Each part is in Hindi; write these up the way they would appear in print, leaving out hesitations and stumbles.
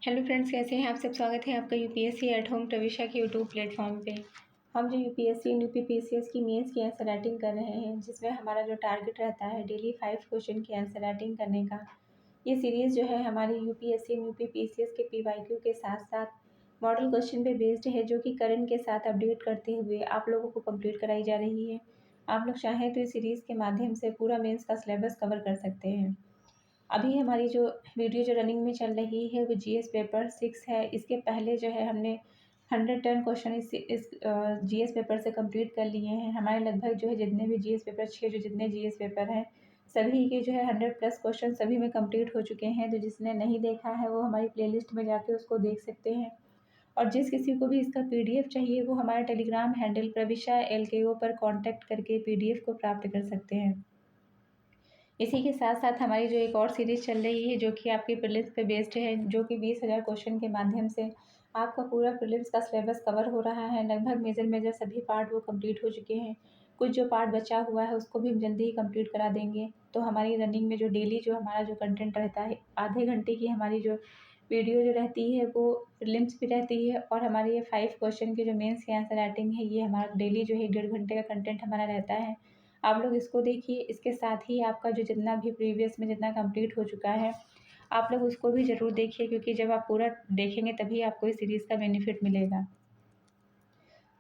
हेलो फ्रेंड्स, कैसे हैं आप सब। स्वागत है आपका यूपीएससी एट होम प्रविशा के यूट्यूब प्लेटफॉर्म पे। हम जो यूपीएससी यूपीपीसीएस की मेंस की आंसर राइटिंग कर रहे हैं, जिसमें हमारा जो टारगेट रहता है डेली 5 क्वेश्चन की आंसर राइटिंग करने का। ये सीरीज़ जो है हमारी यूपीएससी यूपीपीसीएस के पीवाईक्यू के साथ साथ मॉडल क्वेश्चन पे बेस्ड है, जो कि करंट के साथ अपडेट करते हुए आप लोगों को कंप्लीट कराई जा रही है। आप लोग चाहें तो इस सीरीज़ के माध्यम से पूरा मेंस का सिलेबस कवर कर सकते हैं। अभी हमारी जो वीडियो जो रनिंग में चल रही है वो जीएस पेपर 6 है। इसके पहले जो है हमने 110 क्वेश्चन इस जीएस पेपर से कंप्लीट कर लिए हैं। हमारे लगभग जो है जितने भी जीएस पेपर 6 जो जितने जीएस पेपर हैं सभी के जो है 100+ क्वेश्चन सभी में कंप्लीट हो चुके हैं। तो जिसने नहीं देखा है वो हमारी प्लेलिस्ट में जाके उसको देख सकते हैं। और जिस किसी को भी इसका पीडीएफ चाहिए वो हमारे टेलीग्राम हैंडल प्रविशा LKO पर कॉन्टैक्ट करके पीडीएफ को प्राप्त कर सकते हैं। इसी के साथ साथ हमारी जो एक और सीरीज़ चल रही है, जो कि आपकी प्रीलिम्स पे बेस्ड है, जो कि 20,000 क्वेश्चन के माध्यम से आपका पूरा प्रीलिम्स का सिलेबस कवर हो रहा है। लगभग मेजर सभी पार्ट वो कंप्लीट हो चुके हैं। कुछ जो पार्ट बचा हुआ है उसको भी हम जल्दी ही कंप्लीट करा देंगे। तो हमारी रनिंग में जो डेली जो हमारा जो कंटेंट रहता है, आधे घंटे की हमारी जो वीडियो जो रहती है वो प्रीलिम्स भी रहती है, और हमारी ये 5 क्वेश्चन की जो मेंस की आंसर राइटिंग है, ये हमारा डेली जो है 1.5 घंटे का कंटेंट हमारा रहता है। आप लोग इसको देखिए। इसके साथ ही आपका जो जितना भी प्रीवियस में जितना कंप्लीट हो चुका है आप लोग उसको भी ज़रूर देखिए, क्योंकि जब आप पूरा देखेंगे तभी आपको इस सीरीज़ का बेनिफिट मिलेगा।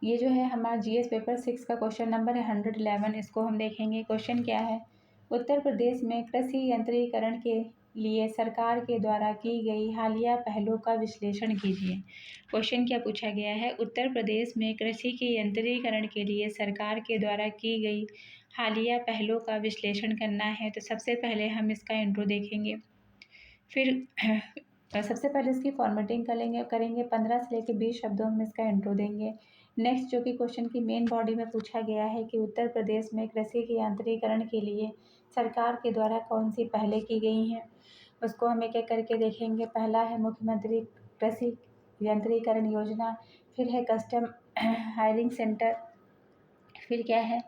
ये जो है हमारा जीएस पेपर 6 का क्वेश्चन नंबर है 111। इसको हम देखेंगे। क्वेश्चन क्या है, उत्तर प्रदेश में कृषि यंत्रीकरण के लिए सरकार के द्वारा की गई हालिया पहलों का विश्लेषण कीजिए। क्वेश्चन क्या पूछा गया है, उत्तर प्रदेश में कृषि के यंत्रीकरण के लिए सरकार के द्वारा की गई हालिया पहलों का विश्लेषण करना है। तो सबसे पहले हम इसका इंट्रो देखेंगे, फिर सबसे पहले इसकी फॉर्मेटिंग करेंगे 15 से लेकर 20 शब्दों में इसका इंट्रो देंगे। नेक्स्ट जो कि क्वेश्चन की मेन बॉडी में पूछा गया है कि उत्तर प्रदेश में कृषि के यांत्रिकरण के लिए सरकार के द्वारा कौन सी पहलें की गई हैं, उसको हम एक एक करके देखेंगे। पहला है मुख्यमंत्री कृषि यंत्रीकरण योजना, फिर है कस्टम हायरिंग सेंटर, फिर क्या है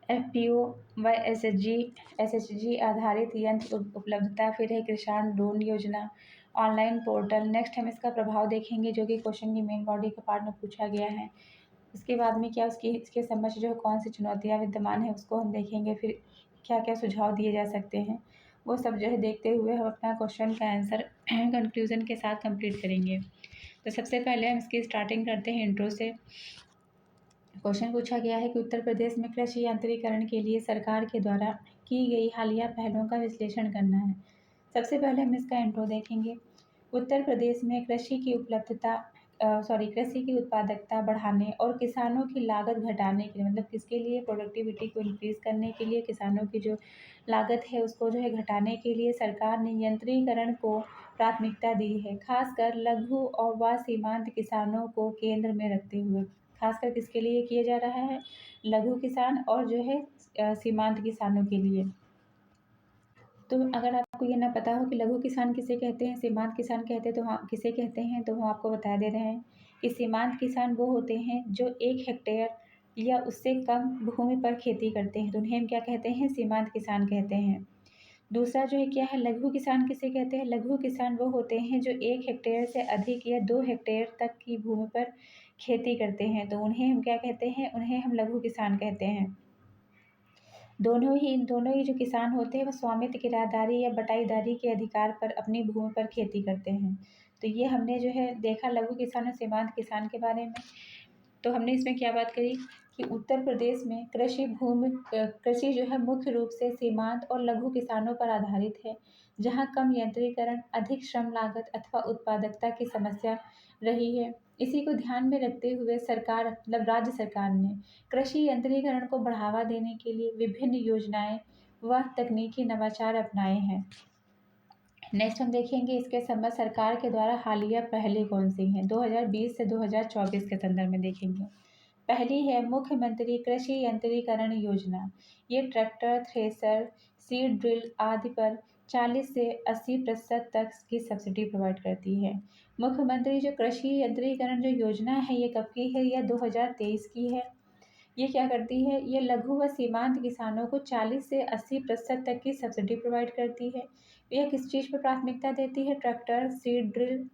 FPO व SHG आधारित यंत्र उपलब्धता, फिर है किसान ड्रोन योजना, ऑनलाइन पोर्टल। नेक्स्ट हम इसका प्रभाव देखेंगे, जो कि क्वेश्चन की मेन बॉडी के पार्ट में पूछा गया है। उसके बाद में क्या इसके समझ जो कौन सी चुनौतियाँ विद्यमान है उसको हम देखेंगे। फिर क्या क्या सुझाव दिए जा सकते हैं वो सब जो है देखते हुए हम अपना क्वेश्चन का आंसर कंक्लूजन के साथ कंप्लीट करेंगे। तो सबसे पहले हम इसकी स्टार्टिंग करते हैं इंट्रो से। क्वेश्चन पूछा गया है कि उत्तर प्रदेश में कृषि यांत्रिकरण के लिए सरकार के द्वारा की गई हालिया पहलों का विश्लेषण करना है। सबसे पहले हम इसका इंट्रो देखेंगे। उत्तर प्रदेश में कृषि की उत्पादकता बढ़ाने और किसानों की लागत घटाने के लिए, मतलब किसके लिए, प्रोडक्टिविटी को इंक्रीज करने के लिए, किसानों की जो लागत है उसको जो है घटाने के लिए सरकार ने यंत्रीकरण को प्राथमिकता दी है, खासकर लघु और व सीमांत किसानों को केंद्र में रखते हुए। खासकर किसके लिए किया जा रहा है, लघु किसान और जो है सीमांत किसानों के लिए। तो अगर आपको ये ना पता हो कि लघु किसान किसे कहते हैं, सीमांत किसान कहते हैं, तो हाँ किसे कहते हैं, तो हम आपको बता दे रहे हैं कि सीमांत किसान वो होते हैं जो 1 हेक्टेयर या उससे कम भूमि पर खेती करते हैं, तो उन्हें हम क्या कहते हैं, सीमांत किसान कहते हैं। दूसरा जो है क्या है, लघु किसान किसे कहते हैं, लघु किसान वो होते हैं जो 1 हेक्टेयर से अधिक या 2 हेक्टेयर तक की भूमि पर खेती करते हैं, तो उन्हें हम क्या कहते हैं, उन्हें हम लघु किसान कहते हैं। दोनों ही जो किसान होते हैं वो स्वामित्व, किराएदारी या बटाईदारी के अधिकार पर अपनी भूमि पर खेती करते हैं। तो ये हमने जो है देखा लघु किसान और सीमांत किसान के बारे में। तो हमने इसमें क्या बात करी कि उत्तर प्रदेश में कृषि जो है मुख्य रूप से सीमांत और लघु किसानों पर आधारित है, जहां कम यंत्रीकरण, अधिक श्रम लागत अथवा उत्पादकता की समस्या रही है। इसी को ध्यान में रखते हुए सरकार, मतलब राज्य सरकार ने कृषि यंत्रीकरण को बढ़ावा देने के लिए विभिन्न योजनाएं व तकनीकी नवाचार अपनाए हैं। नेक्स्ट हम देखेंगे इसके संबंध सरकार के द्वारा हालिया पहलें कौन सी हैं, 2020 से 2024 के संदर्भ में देखेंगे। पहली है मुख्यमंत्री कृषि यंत्रीकरण योजना। ये ट्रैक्टर, थ्रेसर, सीड ड्रिल आदि पर 40 से 80% तक की सब्सिडी प्रोवाइड करती है। मुख्यमंत्री जो कृषि यंत्रीकरण जो योजना है ये कब की है, यह 2023 की है। ये क्या करती है, ये लघु व सीमांत किसानों को 40 से 80% तक की सब्सिडी प्रोवाइड करती है। यह किस चीज़ पर प्राथमिकता देती है, ट्रैक्टर, सीड ड्रिल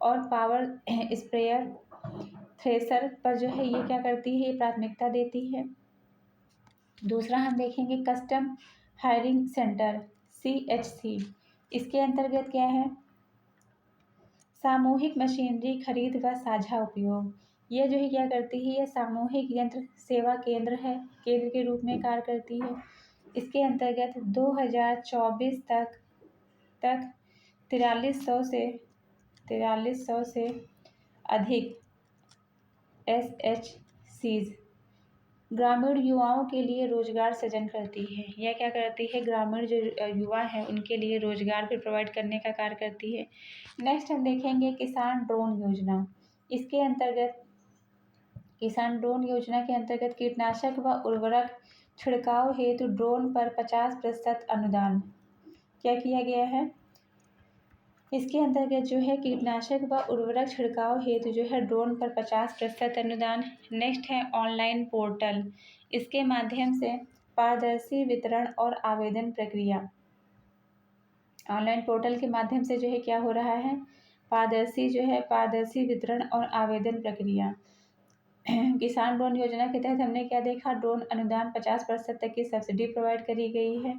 और पावर स्प्रेयर थ्रेसर पर जो है ये क्या करती है, ये प्राथमिकता देती है। दूसरा हम देखेंगे कस्टम हायरिंग सेंटर CHC, इसके अंतर्गत क्या है, सामूहिक मशीनरी खरीद व साझा उपयोग। ये जो है क्या करती है, ये सामूहिक यंत्र सेवा केंद्र है, केंद्र के रूप में कार्य करती है। इसके अंतर्गत 2024 तक 4300 से अधिक SHCs ग्रामीण युवाओं के लिए रोजगार सृजन करती है। यह क्या करती है, ग्रामीण जो युवा हैं उनके लिए रोजगार भी प्रोवाइड करने का कार्य करती है। नेक्स्ट हम देखेंगे किसान ड्रोन योजना। इसके अंतर्गत किसान ड्रोन योजना के अंतर्गत कीटनाशक व उर्वरक छिड़काव हेतु ड्रोन पर 50% अनुदान क्या किया गया है। इसके अंतर्गत जो है कीटनाशक व उर्वरक छिड़काव हेतु जो है ड्रोन पर 50% अनुदान। नेक्स्ट है ऑनलाइन पोर्टल, इसके माध्यम से पारदर्शी वितरण और आवेदन प्रक्रिया। ऑनलाइन पोर्टल के माध्यम से जो है क्या हो रहा है, पारदर्शी वितरण और आवेदन प्रक्रिया। किसान ड्रोन योजना के तहत हमने क्या देखा, ड्रोन अनुदान 50% तक की सब्सिडी प्रोवाइड करी गई है।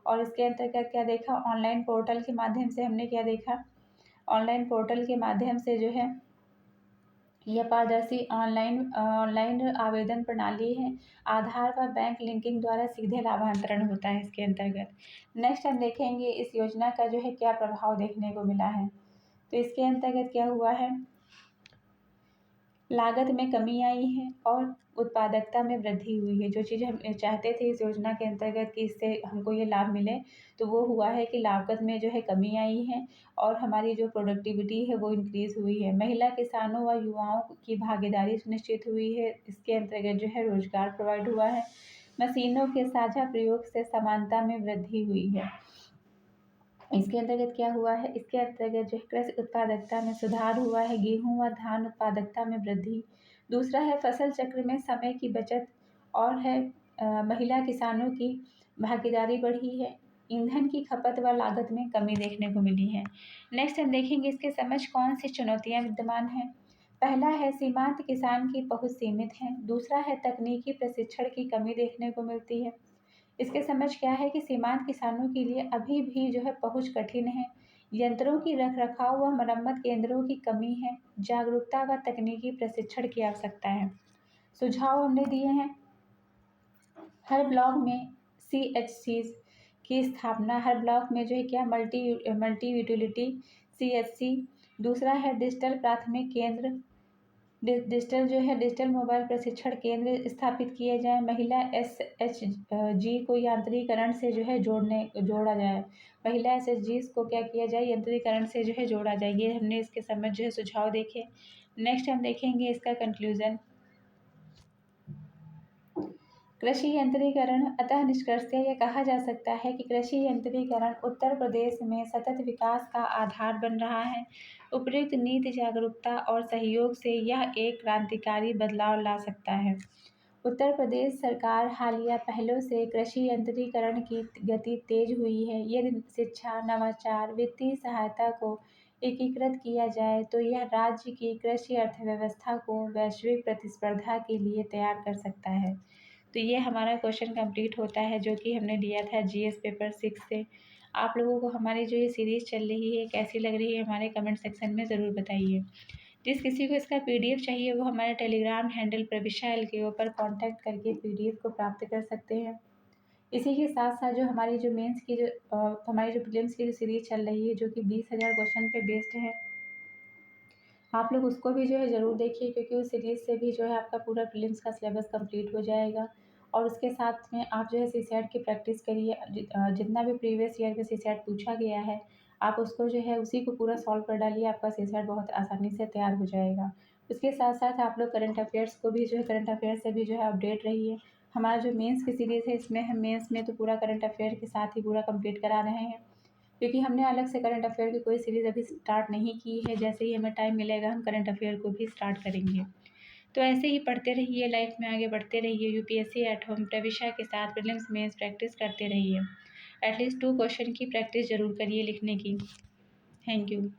और इसके अंतर्गत क्या देखा, ऑनलाइन पोर्टल के माध्यम से हमने क्या देखा, ऑनलाइन पोर्टल के माध्यम से जो है यह पारदर्शी ऑनलाइन आवेदन प्रणाली है। आधार व बैंक लिंकिंग द्वारा सीधे लाभांतरण होता है इसके अंतर्गत। नेक्स्ट हम देखेंगे इस योजना का जो है क्या प्रभाव देखने को मिला है। तो इसके अंतर्गत क्या हुआ है, लागत में कमी आई है और उत्पादकता में वृद्धि हुई है। जो चीज़ हम चाहते थे इस योजना के अंतर्गत कि इससे हमको ये लाभ मिले, तो वो हुआ है कि लागत में जो है कमी आई है और हमारी जो प्रोडक्टिविटी है वो इंक्रीज़ हुई है। महिला किसानों व युवाओं की भागीदारी सुनिश्चित हुई है। इसके अंतर्गत जो है रोजगार प्रोवाइड हुआ है। मशीनों के साझा प्रयोग से समानता में वृद्धि हुई है। इसके अंतर्गत क्या हुआ है, इसके अंतर्गत जो है कृषि उत्पादकता में सुधार हुआ है, गेहूं व धान उत्पादकता में वृद्धि। दूसरा है फसल चक्र में समय की बचत और है महिला किसानों की भागीदारी बढ़ी है। ईंधन की खपत व लागत में कमी देखने को मिली है। नेक्स्ट हम देखेंगे इसके समझ कौन सी चुनौतियां विद्यमान हैं। पहला है सीमांत किसान की पहुंच सीमित है। दूसरा है तकनीकी प्रशिक्षण की कमी देखने को मिलती है। इसके समझ क्या है कि सीमांत किसानों के लिए अभी भी जो है पहुंच कठिन है। यंत्रों की रखरखाव व मरम्मत केंद्रों की कमी है। जागरूकता व तकनीकी प्रशिक्षण की आवश्यकता है। सुझाव हमने दिए हैं, हर ब्लॉक में CHCs की स्थापना, हर ब्लॉक में जो है क्या मल्टी यूटिलिटी CHC। दूसरा है डिजिटल प्राथमिक केंद्र, डिजिटल मोबाइल प्रशिक्षण केंद्र स्थापित किए जाए। महिला SHG को यांत्रिकरण से जो है जोड़ा जाए। महिला SHG को क्या किया जाए, यंत्रीकरण से जो है जोड़ा जाए। ये हमने इसके समझ जो है सुझाव देखे। नेक्स्ट हम देखेंगे इसका कंक्लूजन। कृषि यंत्रीकरण, अतः निष्कर्षतः यह कहा जा सकता है कि कृषि यंत्रीकरण उत्तर प्रदेश में सतत विकास का आधार बन रहा है। उपयुक्त नीति, जागरूकता और सहयोग से यह एक क्रांतिकारी बदलाव ला सकता है। उत्तर प्रदेश सरकार हालिया पहलों से कृषि यंत्रीकरण की गति तेज हुई है। यदि शिक्षा, नवाचार, वित्तीय सहायता को एकीकृत किया जाए तो यह राज्य की कृषि अर्थव्यवस्था को वैश्विक प्रतिस्पर्धा के लिए तैयार कर सकता है। तो ये हमारा क्वेश्चन कंप्लीट होता है जो कि हमने दिया था GS पेपर 6 से। आप लोगों को हमारी जो ये सीरीज़ चल रही है कैसी लग रही है हमारे कमेंट सेक्शन में ज़रूर बताइए। जिस किसी को इसका PDF चाहिए वो हमारे टेलीग्राम हैंडल प्रविशा LKO पर कॉन्टैक्ट करके PDF को प्राप्त कर सकते हैं। इसी के साथ साथ जो हमारी जो मेंस की हमारी जो प्रीलिम्स की जो सीरीज़ चल रही है जो कि 20,000 क्वेश्चन पे बेस्ड है, आप लोग उसको भी जो है ज़रूर देखिए, क्योंकि उस सीरीज़ से भी जो है आपका पूरा प्रीलिम्स का सिलेबस कंप्लीट हो जाएगा। और उसके साथ में आप जो है CSAT की प्रैक्टिस करिए। जितना भी प्रीवियस ईयर में CSAT पूछा गया है आप उसको जो है उसी को पूरा सॉल्व कर डालिए, आपका CSAT बहुत आसानी से तैयार हो जाएगा। उसके साथ साथ आप लोग करंट अफेयर्स को भी जो है करंट अफेयर्स से भी जो है अपडेट रहिए। हमारा जो मेंस की सीरीज़ है इसमें हम मेंस में तो पूरा करंट अफेयर के साथ ही पूरा कंप्लीट करा रहे हैं, क्योंकि हमने अलग से करंट अफेयर की कोई सीरीज़ अभी स्टार्ट नहीं की है। जैसे ही हमें टाइम मिलेगा हम करंट अफेयर को भी स्टार्ट करेंगे। तो ऐसे ही पढ़ते रहिए, लाइफ में आगे बढ़ते रहिए। UPSC एट होम प्रविशा के साथ प्रीलिम्स मेंस प्रैक्टिस करते रहिए। एटलीस्ट 2 क्वेश्चन की प्रैक्टिस ज़रूर करिए लिखने की। Thank you.